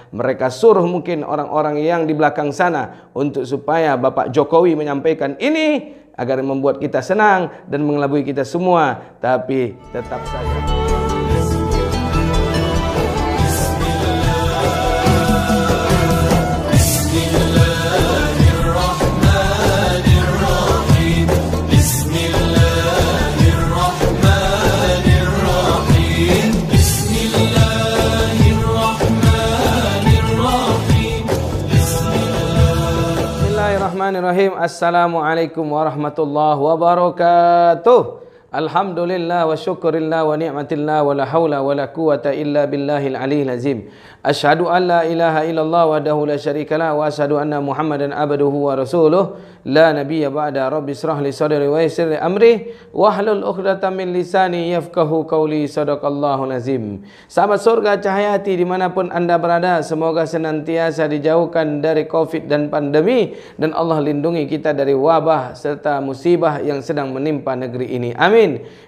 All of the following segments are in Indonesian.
Mereka suruh mungkin orang-orang yang di belakang sana untuk supaya Bapak Jokowi menyampaikan ini agar membuat kita senang dan mengelabui kita semua. Tapi tetap saja Bismillahirrahmanirrahim. Assalamualaikum warahmatullahi wabarakatuh. Alhamdulillah wa syukurillah wa ni'matillah wa la hawla wa la quwata illa billahil aliyil azim. Asyhadu an la ilaha illallah wahdahu la syarikalah wa asyhadu anna Muhammadan abduhu wa rasuluh la nabiyya ba'da. Rabbi israh li sadri wa yassir li amri wahlul 'uqdatam min lisani yafqahu qawli. Shadaqallahu azim. Sahabat surga cahaya hati dimanapun anda berada, semoga senantiasa dijauhkan dari Covid dan pandemi, dan Allah lindungi kita dari wabah serta musibah yang sedang menimpa negeri ini. Amin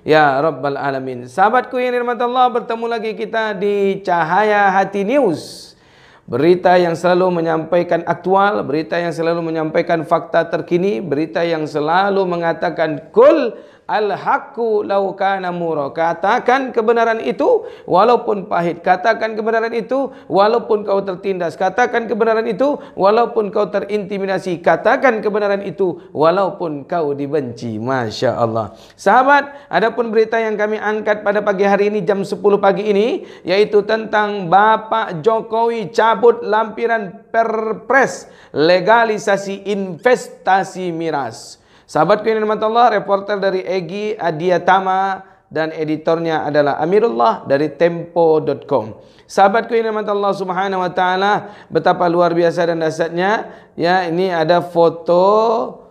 ya rabbal alamin. Sahabatku yang dirahmati Allah, bertemu lagi kita di Cahaya Hati News. Berita yang selalu menyampaikan aktual, berita yang selalu menyampaikan fakta terkini, berita yang selalu mengatakan kul al-haqqu law kana murra. Katakan kebenaran itu walaupun pahit, katakan kebenaran itu walaupun kau tertindas, katakan kebenaran itu walaupun kau terintimidasi, katakan kebenaran itu walaupun kau dibenci. Masya Allah. Sahabat, adapun berita yang kami angkat pada pagi hari ini jam 10 pagi ini, yaitu tentang Bapak Jokowi cabut lampiran Perpres legalisasi investasi miras. Sahabatku yang dirahmati Allah, reporter dari Egy Adiatama dan editornya adalah Amirullah dari Tempo.com. Sahabatku yang dirahmati Allah Subhanahu wa taala, betapa luar biasa dan dahsyatnya. Ya, ini ada foto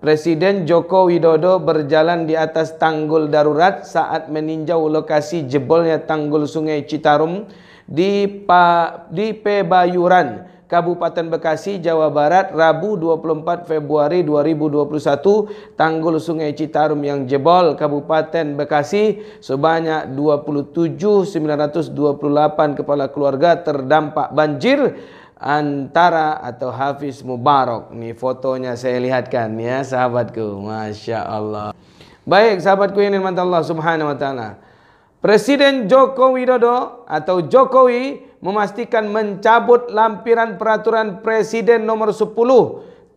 Presiden Joko Widodo berjalan di atas tanggul darurat saat meninjau lokasi jebolnya tanggul Sungai Citarum di Pebayuran, Kabupaten Bekasi, Jawa Barat, Rabu 24 Februari 2021. Tanggul Sungai Citarum yang jebol Kabupaten Bekasi, sebanyak 27.928 kepala keluarga terdampak banjir antara atau Hafiz Mubarak. Nih fotonya saya lihatkan ya sahabatku. Masya Allah. Baik sahabatku yang dirahmati Allah Subhanahu wa taala, Presiden Joko Widodo atau Jokowi memastikan mencabut lampiran peraturan Presiden nomor 10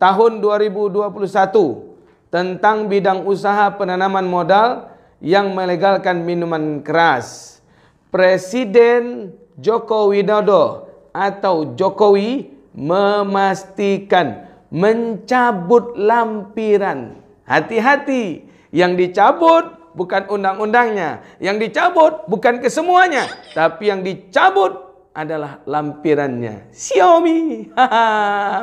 tahun 2021 tentang bidang usaha penanaman modal yang melegalkan minuman keras. Presiden Joko Widodo atau Jokowi memastikan mencabut lampiran. Hati-hati, yang dicabut bukan undang-undangnya, yang dicabut bukan kesemuanya, tapi yang dicabut adalah lampirannya. Xiaomi.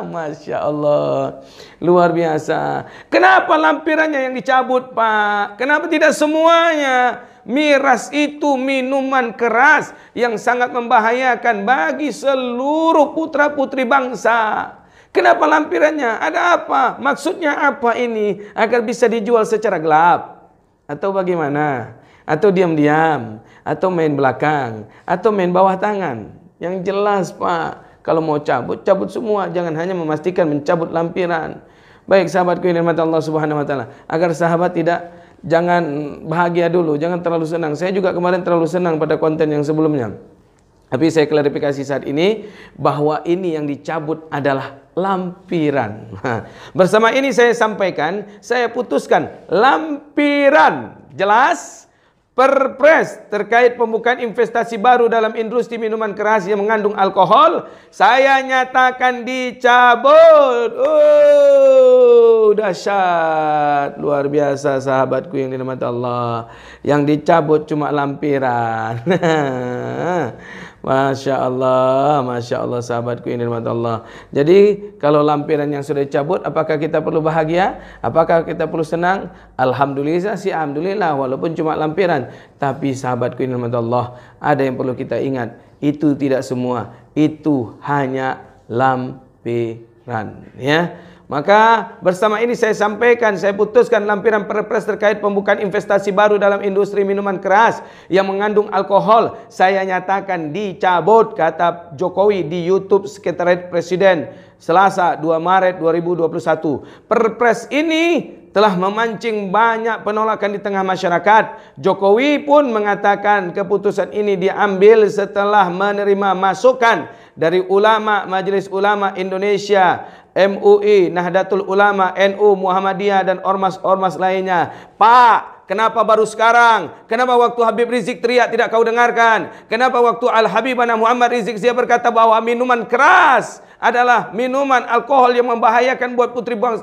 Masya Allah. Luar biasa. Kenapa lampirannya yang dicabut, Pak? Kenapa tidak semuanya? Miras itu minuman keras yang sangat membahayakan bagi seluruh putra-putri bangsa. Kenapa lampirannya? Ada apa? Maksudnya apa ini? Agar bisa dijual secara gelap? Atau bagaimana? Atau diam-diam? Atau main belakang? Atau main bawah tangan? Yang jelas, Pak, kalau mau cabut, cabut semua. Jangan hanya memastikan mencabut lampiran. Baik sahabatku yang dirahmati Allah Subhanahu wa taala, agar sahabat jangan bahagia dulu, jangan terlalu senang. Saya juga kemarin terlalu senang pada konten yang sebelumnya. Tapi saya klarifikasi saat ini bahwa ini yang dicabut adalah lampiran. Bersama ini saya sampaikan, saya putuskan lampiran. Jelas? Perpres terkait pembukaan investasi baru dalam industri minuman keras yang mengandung alkohol, saya nyatakan dicabut. Dahsyat, luar biasa sahabatku yang dirahmati Allah. Yang dicabut cuma lampiran. Masya Allah sahabatku yang dirahmati Allah. Jadi kalau lampiran yang sudah dicabut, apakah kita perlu bahagia? Apakah kita perlu senang? Alhamdulillah sih, alhamdulillah, walaupun cuma lampiran. Tapi sahabatku yang dirahmati Allah, ada yang perlu kita ingat, itu tidak semua, itu hanya lampiran, ya. Maka bersama ini saya sampaikan, saya putuskan lampiran Perpres terkait pembukaan investasi baru dalam industri minuman keras yang mengandung alkohol. Saya nyatakan dicabut, kata Jokowi di YouTube Sekretariat Presiden Selasa 2 Maret 2021. Perpres ini telah memancing banyak penolakan di tengah masyarakat. Jokowi pun mengatakan keputusan ini diambil setelah menerima masukan dari ulama Majelis Ulama Indonesia, MUI, Nahdlatul Ulama, NU, Muhammadiyah dan ormas-ormas lainnya. Pak, kenapa baru sekarang? Kenapa waktu Habib Rizik teriak tidak kau dengarkan? Kenapa waktu Al-Habib Muhammad Rizik dia berkata bahwa minuman keras adalah minuman alkohol yang membahayakan buat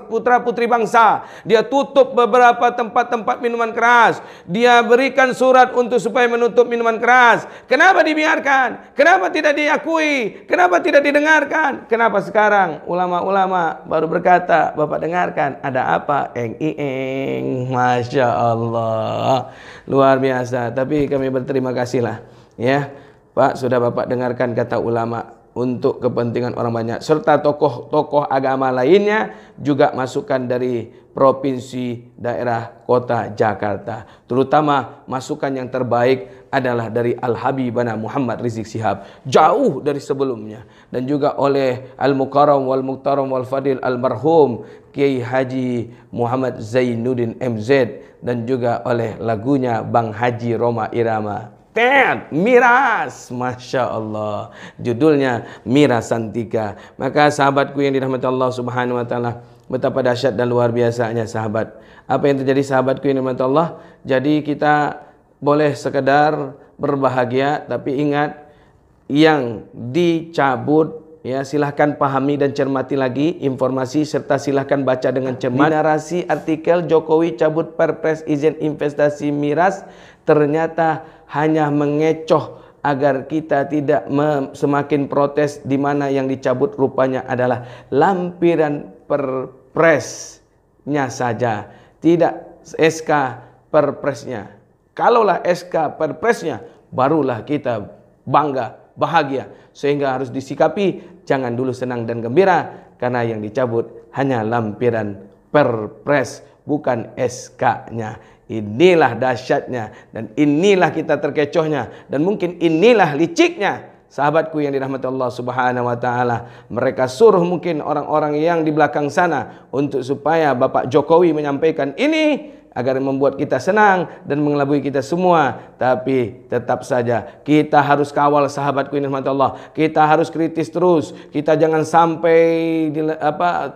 putra-putri bangsa? Dia tutup beberapa tempat-tempat minuman keras. Dia berikan surat untuk supaya menutup minuman keras. Kenapa dibiarkan? Kenapa tidak diakui? Kenapa tidak didengarkan? Kenapa sekarang ulama-ulama baru berkata, Bapak dengarkan, ada apa? Eng. Masya Allah, luar biasa. Tapi kami berterima kasihlah, ya Pak, sudah Bapak dengarkan kata ulama untuk kepentingan orang banyak, serta tokoh-tokoh agama lainnya, juga masukan dari provinsi, daerah, kota Jakarta. Terutama masukan yang terbaik adalah dari Al-Habib Muhammad Rizik Syihab, jauh dari sebelumnya, dan juga oleh Al-Mukarram wal Muhtaram wal Fadil Almarhum Kiai Haji Muhammad Zainuddin MZ, dan juga oleh lagunya Bang Haji Roma Irama. Miras, Masya Allah, judulnya Miras Santika. Maka sahabatku yang dirahmati Allah Subhanahu wa Ta'ala, betapa dahsyat dan luar biasanya sahabat. Apa yang terjadi sahabatku yang dirahmati Allah? Jadi kita boleh sekedar berbahagia, tapi ingat yang dicabut, ya silahkan pahami dan cermati lagi informasi, serta silahkan baca dengan cermat. Narasi artikel Jokowi cabut Perpres izin investasi miras ternyata hanya mengecoh agar kita tidak semakin protes, di mana yang dicabut rupanya adalah lampiran perpresnya saja, tidak SK perpresnya. Kalaulah SK perpresnya, barulah kita bangga, bahagia, sehingga harus disikapi jangan dulu senang dan gembira, karena yang dicabut hanya lampiran perpres, bukan SK-nya. Inilah dahsyatnya, dan inilah kita terkecohnya, dan mungkin inilah liciknya sahabatku yang dirahmati Allah Subhanahu wa Ta'ala. Mereka suruh mungkin orang-orang yang di belakang sana untuk supaya Bapak Jokowi menyampaikan ini agar membuat kita senang dan mengelabui kita semua. Tapi tetap saja kita harus kawal sahabatku yang dirahmati Allah. Kita harus kritis terus. Kita jangan sampai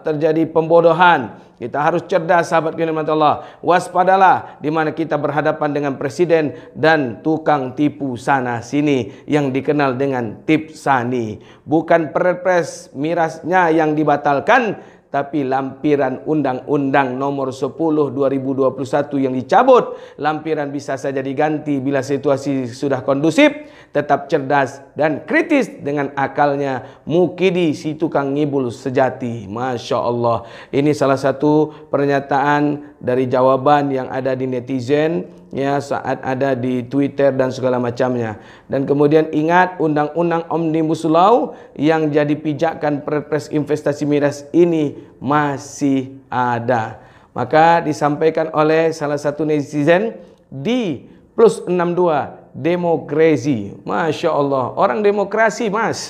terjadi pembodohan. Kita harus cerdas sahabatku yang dirahmati Allah. Waspadalah di mana kita berhadapan dengan presiden dan tukang tipu sana sini yang dikenal dengan Tipsani. Bukan perpres mirasnya yang dibatalkan, tapi lampiran Undang-Undang Nomor 10 2021 yang dicabut. Lampiran bisa saja diganti bila situasi sudah kondusif. Tetap cerdas dan kritis dengan akalnya Mukidi, si tukang ngibul sejati. Masya Allah. Ini salah satu pernyataan dari jawaban yang ada di netizen, ya, saat ada di Twitter dan segala macamnya. Dan kemudian ingat, Undang-Undang Omnibus Law yang jadi pijakan Perpres investasi miras ini masih ada. Maka disampaikan oleh salah satu netizen di +62 demokrasi. Masya Allah, orang demokrasi mas,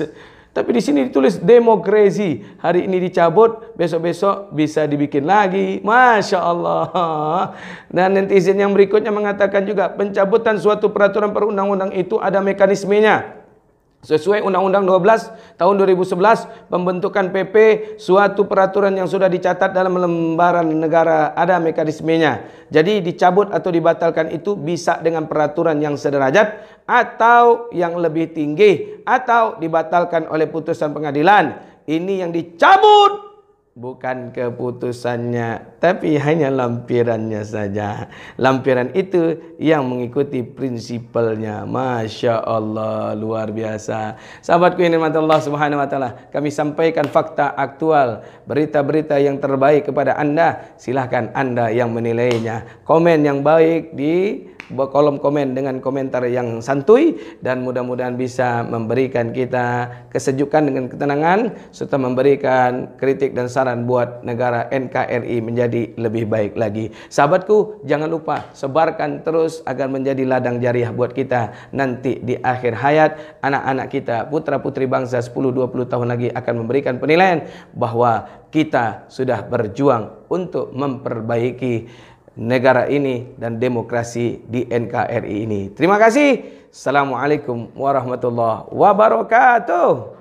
tapi di sini ditulis demokrasi. Hari ini dicabut, besok-besok bisa dibikin lagi. Masya Allah. Dan netizen yang berikutnya mengatakan juga, pencabutan suatu peraturan perundang-undang itu ada mekanismenya. Sesuai Undang-Undang 12 tahun 2011, pembentukan PP suatu peraturan yang sudah dicatat dalam lembaran negara ada mekanismenya. Jadi dicabut atau dibatalkan itu bisa dengan peraturan yang sederajat atau yang lebih tinggi, atau dibatalkan oleh putusan pengadilan. Ini yang dicabut bukan keputusannya, tapi hanya lampirannya saja. Lampiran itu yang mengikuti prinsipalnya. Masya Allah, luar biasa. Sahabatku yang dirahmati Allah Subhanahu wa Ta'ala, kami sampaikan fakta aktual, berita-berita yang terbaik kepada Anda. Silahkan Anda yang menilainya. Komen yang baik di kolom komen dengan komentar yang santuy, dan mudah-mudahan bisa memberikan kita kesejukan dengan ketenangan, serta memberikan kritik dan saran sasaran buat negara NKRI menjadi lebih baik lagi. Sahabatku, jangan lupa sebarkan terus agar menjadi ladang jariah buat kita. Nanti di akhir hayat, anak-anak kita, putra-putri bangsa 10-20 tahun lagi akan memberikan penilaian bahwa kita sudah berjuang untuk memperbaiki negara ini dan demokrasi di NKRI ini. Terima kasih. Assalamualaikum warahmatullahi wabarakatuh.